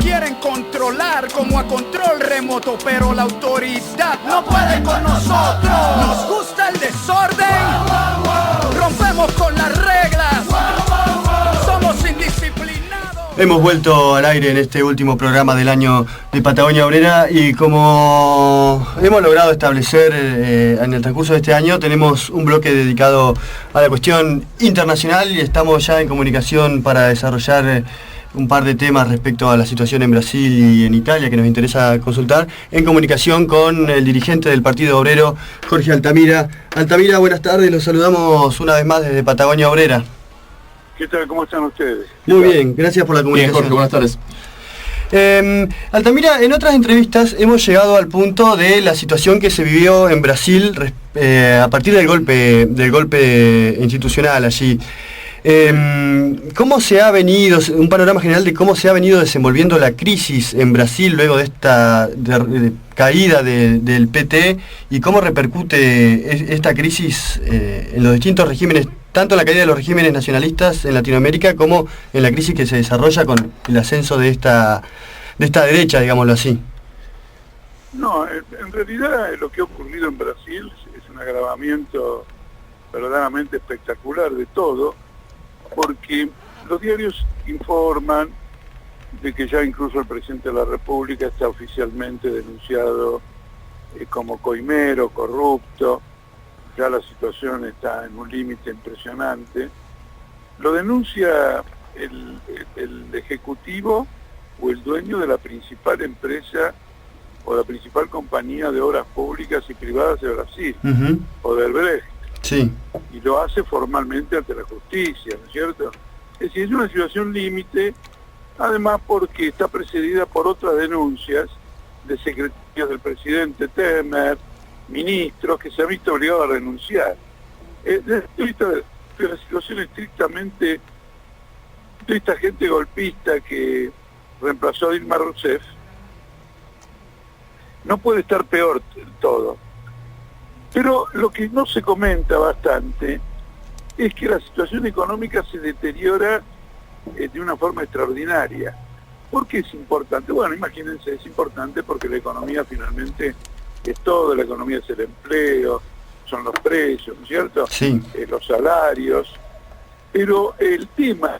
quieren controlar como a control remoto, pero la autoridad no puede con nosotros. Nos gusta el desorden, rompemos con las reglas, somos indisciplinados. Hemos vuelto al aire en este último programa del año de Patagonia Obrera y como hemos logrado establecer en el transcurso de este año, tenemos un bloque dedicado a la cuestión internacional y estamos ya en comunicación para desarrollar un par de temas respecto a la situación en Brasil y en Italia que nos interesa consultar, en comunicación con el dirigente del Partido Obrero, Jorge Altamira. Altamira, buenas tardes, los saludamos una vez más desde Patagonia Obrera. ¿Qué tal? ¿Cómo están ustedes? Muy bien, gracias por la comunicación. Bien, Jorge, buenas tardes. Altamira, en otras entrevistas hemos llegado al punto de la situación que se vivió en Brasil a partir del golpe institucional allí. ¿Cómo se ha venido, un panorama general de cómo se ha venido desenvolviendo la crisis en Brasil luego de esta caída del PT y cómo repercute esta crisis en los distintos regímenes, tanto en la caída de los regímenes nacionalistas en Latinoamérica como en la crisis que se desarrolla con el ascenso de esta derecha, digámoslo así? No, en realidad lo que ha ocurrido en Brasil es un agravamiento verdaderamente espectacular de todo, porque los diarios informan de que ya incluso el presidente de la República está oficialmente denunciado como coimero, corrupto, ya la situación está en un límite impresionante. Lo denuncia el ejecutivo o el dueño de la principal empresa o la principal compañía de obras públicas y privadas de Brasil, Odebrecht. Sí. Y lo hace formalmente ante la justicia, ¿no es cierto? Es decir, es una situación límite, además porque está precedida por otras denuncias de secretarios del presidente Temer, ministros que se han visto obligados a renunciar. Desde el punto de vista de la situación estrictamente de esta gente golpista que reemplazó a Dilma Rousseff, no puede estar peor todo. Pero lo que no se comenta bastante es que la situación económica se deteriora de una forma extraordinaria. ¿Por qué es importante? Bueno, imagínense, es importante porque la economía finalmente es todo, la economía es el empleo, son los precios, ¿no es cierto? Sí. Los salarios. Pero el tema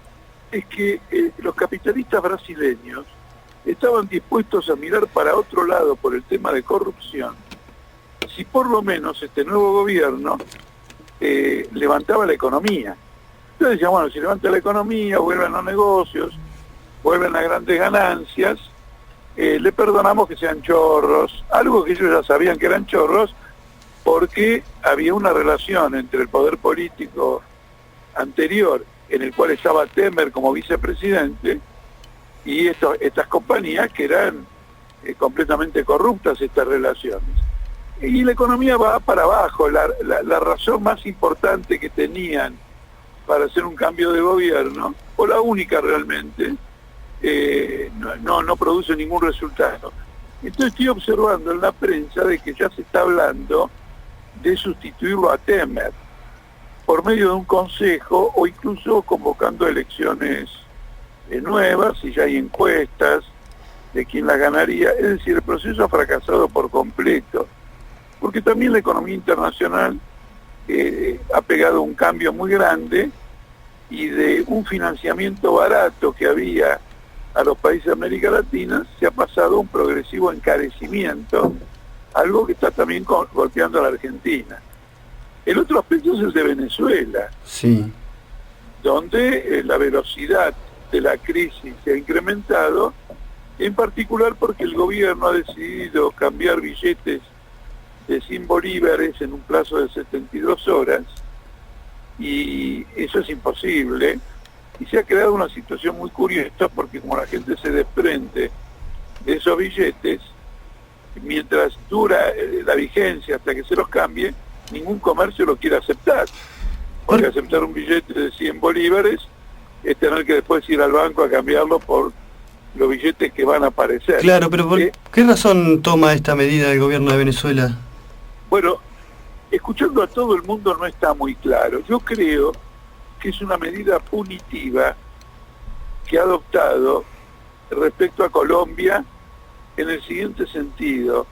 es que los capitalistas brasileños estaban dispuestos a mirar para otro lado por el tema de corrupción, si por lo menos este nuevo gobierno levantaba la economía. Entonces decían, bueno, si levanta la economía, vuelven los negocios, vuelven las grandes ganancias, le perdonamos que sean chorros, algo que ellos ya sabían que eran chorros, porque había una relación entre el poder político anterior, en el cual estaba Temer como vicepresidente, y estas compañías que eran completamente corruptas, estas relaciones. Y la economía va para abajo. La razón más importante que tenían para hacer un cambio de gobierno, o la única realmente, no produce ningún resultado. Entonces estoy observando en la prensa de que ya se está hablando de sustituirlo a Temer por medio de un consejo o incluso convocando elecciones nuevas, y ya hay encuestas de quién las ganaría. Es decir, el proceso ha fracasado por completo, porque también la economía internacional ha pegado un cambio muy grande, y de un financiamiento barato que había a los países de América Latina se ha pasado a un progresivo encarecimiento, algo que está también golpeando a la Argentina. El otro aspecto es el de Venezuela, sí, donde la velocidad de la crisis se ha incrementado, en particular porque el gobierno ha decidido cambiar billetes de 100 bolívares en un plazo de 72 horas, y eso es imposible, y se ha creado una situación muy curiosa, porque como la gente se desprende de esos billetes, mientras dura la vigencia hasta que se los cambie, ningún comercio lo quiere aceptar, porque aceptar un billete de 100 bolívares es tener que después ir al banco a cambiarlo por los billetes que van a aparecer. Claro, pero ¿por qué razón toma esta medida el gobierno de Venezuela? Bueno, escuchando a todo el mundo no está muy claro. Yo creo que es una medida punitiva que ha adoptado respecto a Colombia en el siguiente sentido,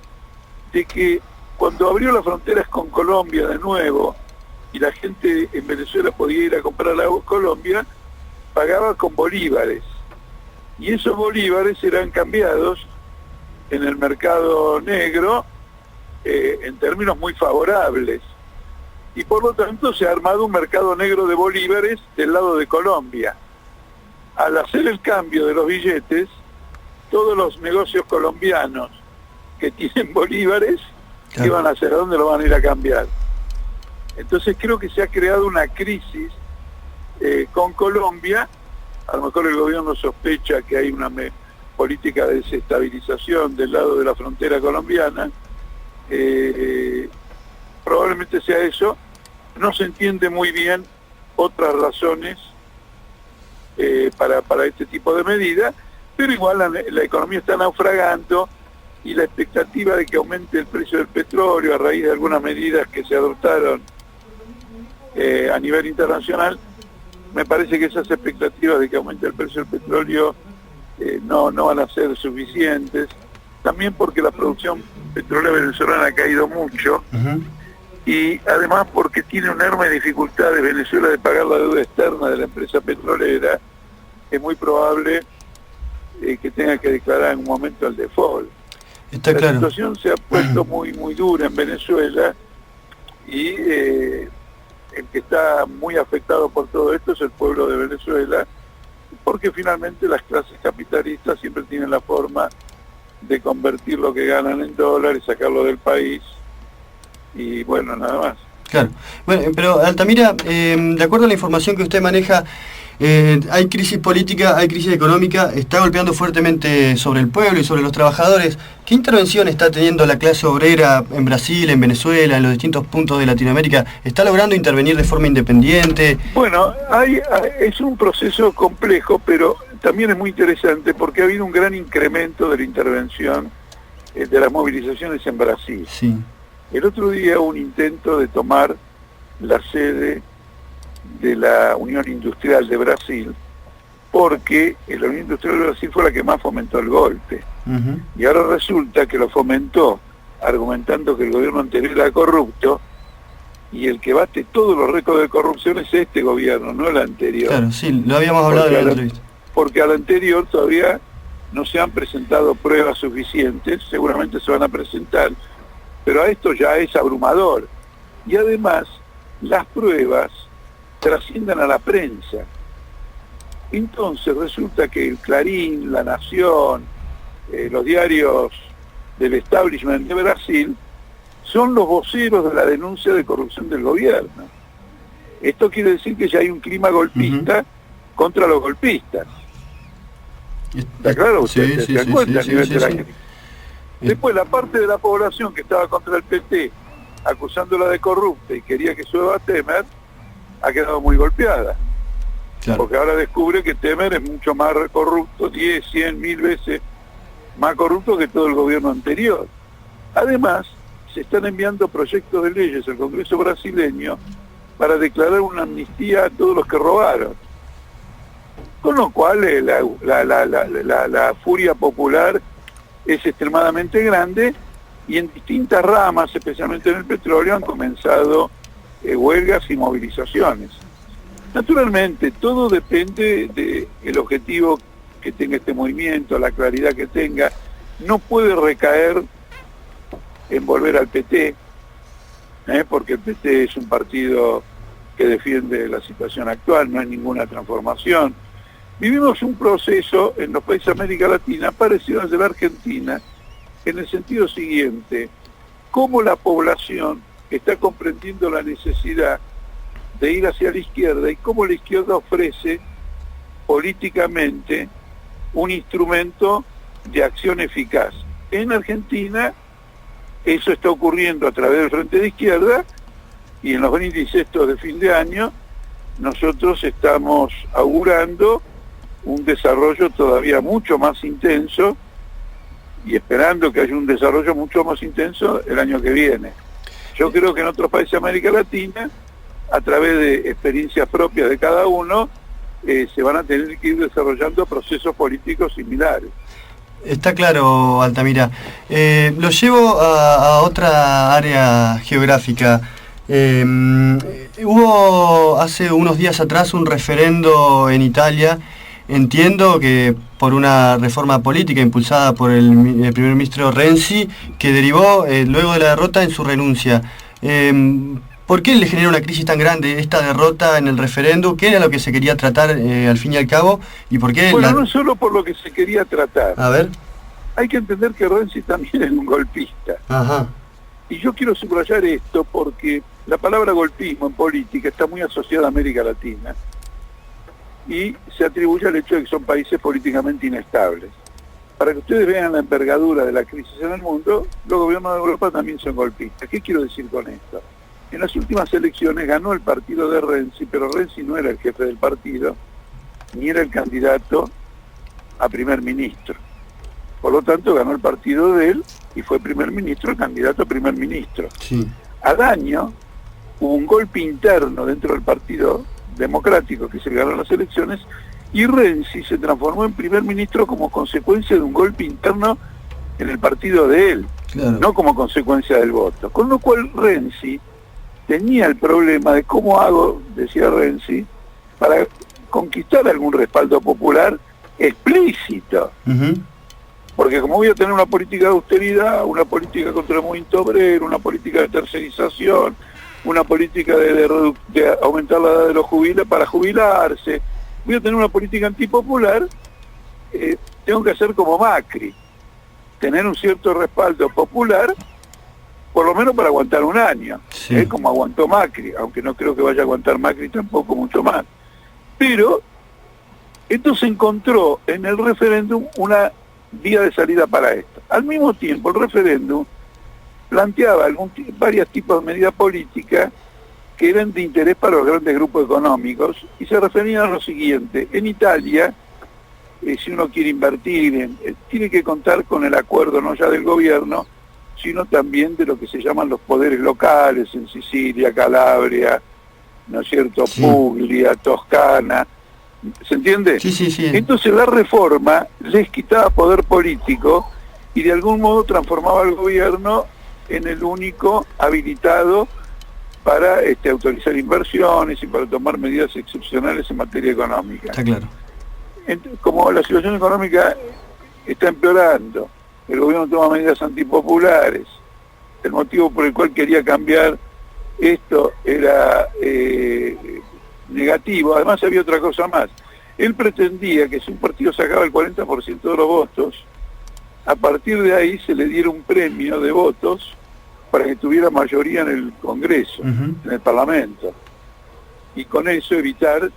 de que cuando abrió las fronteras con Colombia de nuevo y la gente en Venezuela podía ir a comprar a Colombia, pagaba con bolívares. Y esos bolívares eran cambiados en el mercado negro en términos muy favorables. Y por lo tanto se ha armado un mercado negro de bolívares del lado de Colombia. Al hacer el cambio de los billetes, todos los negocios colombianos que tienen bolívares, ¿qué van a hacer? ¿A dónde lo van a ir a cambiar? Entonces creo que se ha creado una crisis con Colombia. A lo mejor el gobierno sospecha que hay una política de desestabilización del lado de la frontera colombiana. Probablemente sea eso. No se entiende muy bien otras razones para este tipo de medidas, pero igual la economía está naufragando y la expectativa de que aumente el precio del petróleo a raíz de algunas medidas que se adoptaron a nivel internacional, me parece que esas expectativas de que aumente el precio del petróleo no van a ser suficientes, también porque la producción petrolera venezolana ha caído mucho, y además porque tiene una enorme dificultad de Venezuela de pagar la deuda externa de la empresa petrolera. Es muy probable que tenga que declarar en un momento el default. Está claro. La situación se ha puesto muy dura en Venezuela, y el que está muy afectado por todo esto es el pueblo de Venezuela, porque finalmente las clases capitalistas siempre tienen la forma de convertir lo que ganan en dólares, sacarlo del país, y bueno, nada más. Claro. Bueno, pero Altamira, de acuerdo a la información que usted maneja, hay crisis política, hay crisis económica, está golpeando fuertemente sobre el pueblo y sobre los trabajadores. ¿Qué intervención está teniendo la clase obrera en Brasil, en Venezuela, en los distintos puntos de Latinoamérica? ¿Está logrando intervenir de forma independiente? Bueno, es un proceso complejo, pero también es muy interesante porque ha habido un gran incremento de la intervención de las movilizaciones en Brasil. Sí. El otro día hubo un intento de tomar la sede de la Unión Industrial de Brasil, porque la Unión Industrial de Brasil fue la que más fomentó el golpe. Y ahora resulta que lo fomentó argumentando que el gobierno anterior era corrupto, y el que bate todos los récords de corrupción es este gobierno, no el anterior. Claro, sí, lo habíamos hablado en la entrevista. Porque al anterior todavía no se han presentado pruebas suficientes, seguramente se van a presentar, pero a esto ya es abrumador. Y además, las pruebas trascienden a la prensa. Entonces resulta que el Clarín, La Nación, los diarios del establishment de Brasil son los voceros de la denuncia de corrupción del gobierno. Esto quiere decir que ya hay un clima golpista contra los golpistas. ¿Está claro? ¿Usted se da cuenta a nivel de la crítica? Después, la parte de la población que estaba contra el PT, acusándola de corrupta y quería que suba a Temer, ha quedado muy golpeada. Claro. Porque ahora descubre que Temer es mucho más corrupto, 10, 100, 1000 veces más corrupto que todo el gobierno anterior. Además, se están enviando proyectos de leyes al Congreso brasileño para declarar una amnistía a todos los que robaron. Con lo cual la furia popular es extremadamente grande, y en distintas ramas, especialmente en el petróleo, han comenzado huelgas y movilizaciones. Naturalmente, todo depende del objetivo que tenga este movimiento, la claridad que tenga. No puede recaer en volver al PT, porque el PT es un partido que defiende la situación actual, no hay ninguna transformación. Vivimos un proceso en los países de América Latina parecido al de la Argentina, en el sentido siguiente: cómo la población está comprendiendo la necesidad de ir hacia la izquierda y cómo la izquierda ofrece políticamente un instrumento de acción eficaz. En Argentina eso está ocurriendo a través del Frente de Izquierda, y en los brindis estos de fin de año nosotros estamos augurando un desarrollo todavía mucho más intenso, y esperando que haya un desarrollo mucho más intenso el año que viene. Yo creo que en otros países de América Latina, a través de experiencias propias de cada uno, se van a tener que ir desarrollando procesos políticos similares. Está claro, Altamira. Lo llevo a otra área geográfica. Hubo hace unos días atrás un referendo en Italia. Entiendo que por una reforma política impulsada por el primer ministro Renzi, que derivó luego de la derrota en su renuncia. ¿Por qué le genera una crisis tan grande esta derrota en el referendo? ¿Qué era lo que se quería tratar al fin y al cabo? ¿Y por qué bueno, no solo por lo que se quería tratar. A ver. Hay que entender que Renzi también es un golpista. Ajá. Y yo quiero subrayar esto porque la palabra golpismo en política está muy asociada a América Latina y se atribuye al hecho de que son países políticamente inestables. Para que ustedes vean la envergadura de la crisis en el mundo, los gobiernos de Europa también son golpistas. ¿Qué quiero decir con esto? En las últimas elecciones ganó el partido de Renzi, pero Renzi no era el jefe del partido, ni era el candidato a primer ministro. Por lo tanto, ganó el partido de él y fue primer ministro, el candidato a primer ministro. Sí. Al año hubo un golpe interno dentro del Partido Democrático que se ganó las elecciones y Renzi se transformó en primer ministro como consecuencia de un golpe interno en el partido de él, claro, no como consecuencia del voto. Con lo cual Renzi tenía el problema de cómo hago, decía Renzi, para conquistar algún respaldo popular explícito. Uh-huh. Porque como voy a tener una política de austeridad, una política contra el movimiento obrero, una política de tercerización, una política de aumentar la edad de los jubilados para jubilarse, voy a tener una política antipopular, tengo que hacer como Macri, tener un cierto respaldo popular, por lo menos para aguantar un año, sí, como aguantó Macri, aunque no creo que vaya a aguantar Macri tampoco mucho más. Pero entonces encontró en el referéndum una vía de salida para esto. Al mismo tiempo, el referéndum planteaba varios tipos de medidas políticas que eran de interés para los grandes grupos económicos y se referían a lo siguiente. En Italia, si uno quiere invertir, tiene que contar con el acuerdo no ya del gobierno, sino también de lo que se llaman los poderes locales en Sicilia, Calabria, ¿no es cierto?, sí, Puglia, Toscana. ¿Se entiende? Sí, sí, sí. Entonces la reforma les quitaba poder político y de algún modo transformaba al gobierno en el único habilitado para autorizar inversiones y para tomar medidas excepcionales en materia económica. Está claro. Entonces, como la situación económica está empeorando, el gobierno toma medidas antipopulares, el motivo por el cual quería cambiar esto era negativo. Además había otra cosa más. Él pretendía que si un partido sacaba el 40% de los votos, a partir de ahí se le diera un premio de votos para que tuviera mayoría en el Congreso, uh-huh, en el Parlamento. Y con eso evitar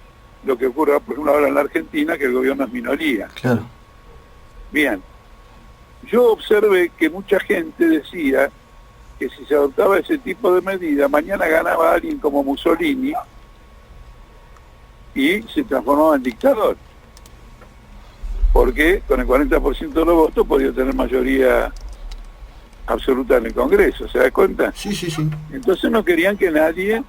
lo que ocurre, por ejemplo, ahora en la Argentina, que el gobierno es minoría. claro. Bien. Yo observé que mucha gente decía que si se adoptaba ese tipo de medida, mañana ganaba alguien como Mussolini y se transformaba en dictador. Porque con el 40% de los votos podía tener mayoría absoluta en el Congreso, ¿se da cuenta? Sí, sí, sí. Entonces no querían que nadie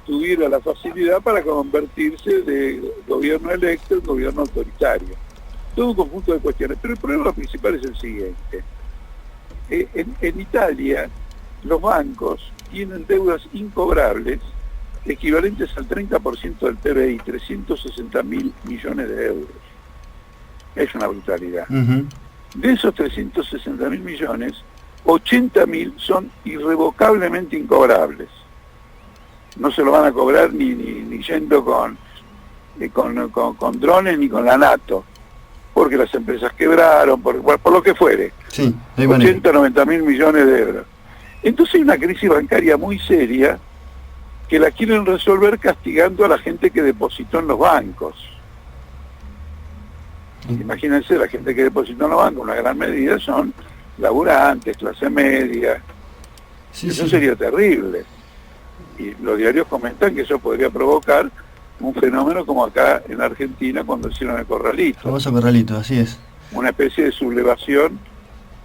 tuviera la facilidad para convertirse de gobierno electo en gobierno autoritario. Todo un conjunto de cuestiones, pero el problema principal es el siguiente. En Italia, los bancos tienen deudas incobrables equivalentes al 30% del PBI, 360.000 millones de euros. Es una brutalidad. Uh-huh. De esos 360.000 millones, 80.000 son irrevocablemente incobrables. No se lo van a cobrar ni yendo con drones ni con la NATO, porque las empresas quebraron, por lo que fuere. Sí, 80-90.000 millones de euros. Entonces hay una crisis bancaria muy seria que la quieren resolver castigando a la gente que depositó en los bancos. Imagínense, la gente que depositó en los bancos, una gran medida son laburantes, clase media. Sí, Eso sí, sería terrible. Y los diarios comentan que eso podría provocar un fenómeno como acá en Argentina cuando hicieron el corralito. famoso corralito, así es. Una especie de sublevación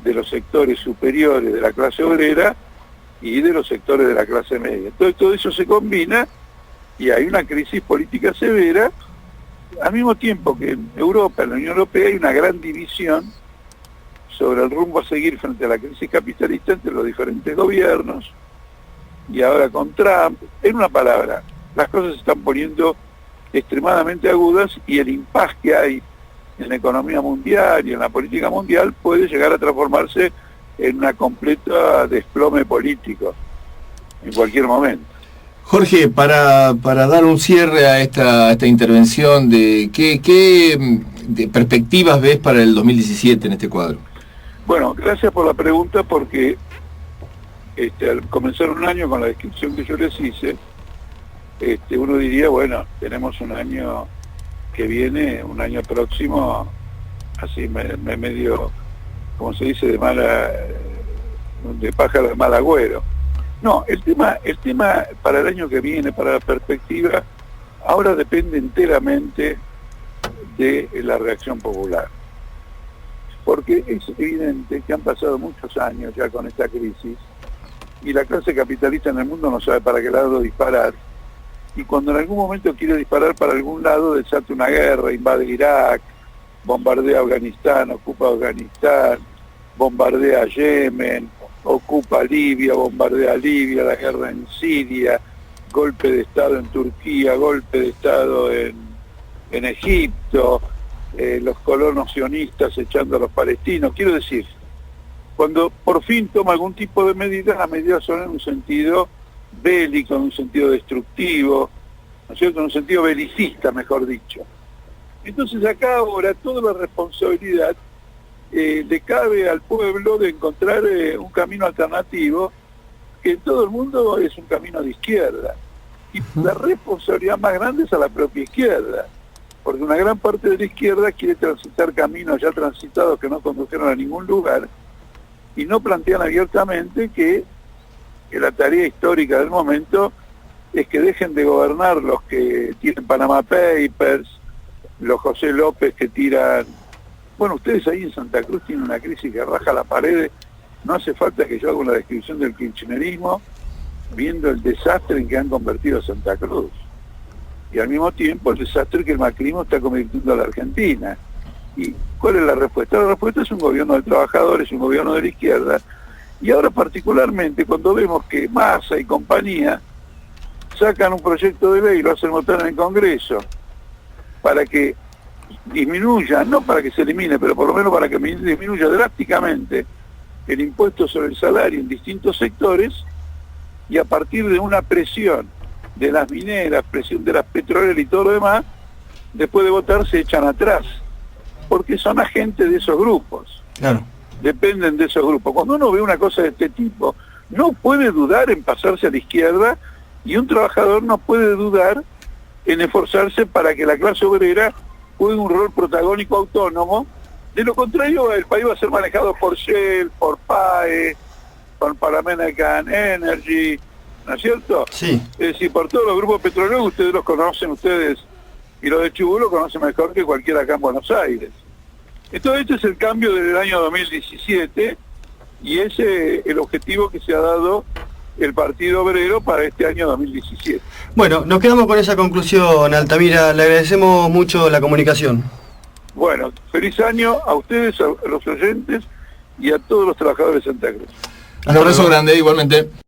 de los sectores superiores de la clase obrera y de los sectores de la clase media. Todo eso se combina y hay una crisis política severa al mismo tiempo que en Europa, en la Unión Europea, hay una gran división sobre el rumbo a seguir frente a la crisis capitalista entre los diferentes gobiernos, y ahora con Trump. En una palabra, las cosas se están poniendo extremadamente agudas y el impasse que hay en la economía mundial y en la política mundial puede llegar a transformarse en una completa desplome político en cualquier momento. Jorge, para dar un cierre a esta intervención, ¿qué de perspectivas ves para el 2017 en este cuadro? Bueno, gracias por la pregunta, porque al comenzar un año con la descripción que yo les hice, uno diría, bueno, tenemos un año que viene, un año próximo, así medio, como se dice, de pájaro de mal agüero. No, el tema para el año que viene, para la perspectiva, ahora depende enteramente de la reacción popular. Porque es evidente que han pasado muchos años ya con esta crisis y la clase capitalista en el mundo no sabe para qué lado disparar. Y cuando en algún momento quiere disparar para algún lado, desata una guerra, invade Irak, bombardea Afganistán, ocupa Afganistán, bombardea Yemen, ocupa Libia, bombardea Libia, la guerra en Siria, golpe de Estado en Turquía, golpe de Estado en Egipto, los colonos sionistas echando a los palestinos. Quiero decir, cuando por fin toma algún tipo de medida, las medidas son en un sentido bélico, en un sentido destructivo, ¿no es cierto?, en un sentido belicista, mejor dicho. Entonces acá ahora toda la responsabilidad le cabe al pueblo de encontrar un camino alternativo, que en todo el mundo es un camino de izquierda. Y la responsabilidad más grande es a la propia izquierda, porque una gran parte de la izquierda quiere transitar caminos ya transitados que no condujeron a ningún lugar, y no plantean abiertamente que la tarea histórica del momento es que dejen de gobernar los que tienen Panama Papers, los José López que tiran... Bueno, ustedes ahí en Santa Cruz tienen una crisis que raja la pared. No hace falta que yo haga una descripción del kirchnerismo viendo el desastre en que han convertido a Santa Cruz. Y al mismo tiempo el desastre que el macrismo está convirtiendo a la Argentina. ¿Y cuál es la respuesta? La respuesta es un gobierno de trabajadores, un gobierno de la izquierda. Y ahora particularmente cuando vemos que Massa y compañía sacan un proyecto de ley y lo hacen votar en el Congreso para que disminuya, no para que se elimine, pero por lo menos para que disminuya drásticamente el impuesto sobre el salario en distintos sectores, y a partir de una presión de las mineras, presión de las petroleras y todo lo demás, después de votar se echan atrás, porque son agentes de esos grupos. Claro. Dependen de esos grupos. Cuando uno ve una cosa de este tipo, no puede dudar en pasarse a la izquierda, y un trabajador no puede dudar en esforzarse para que la clase obrera juegue un rol protagónico autónomo. De lo contrario, el país va a ser manejado por Shell, por PAE, por Pan American Energy, ¿no es cierto? Sí. Es decir, por todos los grupos petroleros, ustedes los conocen, y los de Chubut lo conocen mejor que cualquiera acá en Buenos Aires. Entonces este es el cambio del año 2017, y ese es el objetivo que se ha dado el Partido Obrero para este año 2017. Bueno, nos quedamos con esa conclusión, Altamira. Le agradecemos mucho la comunicación. Bueno, feliz año a ustedes, a los oyentes y a todos los trabajadores de Santa Cruz. Un abrazo grande, igualmente.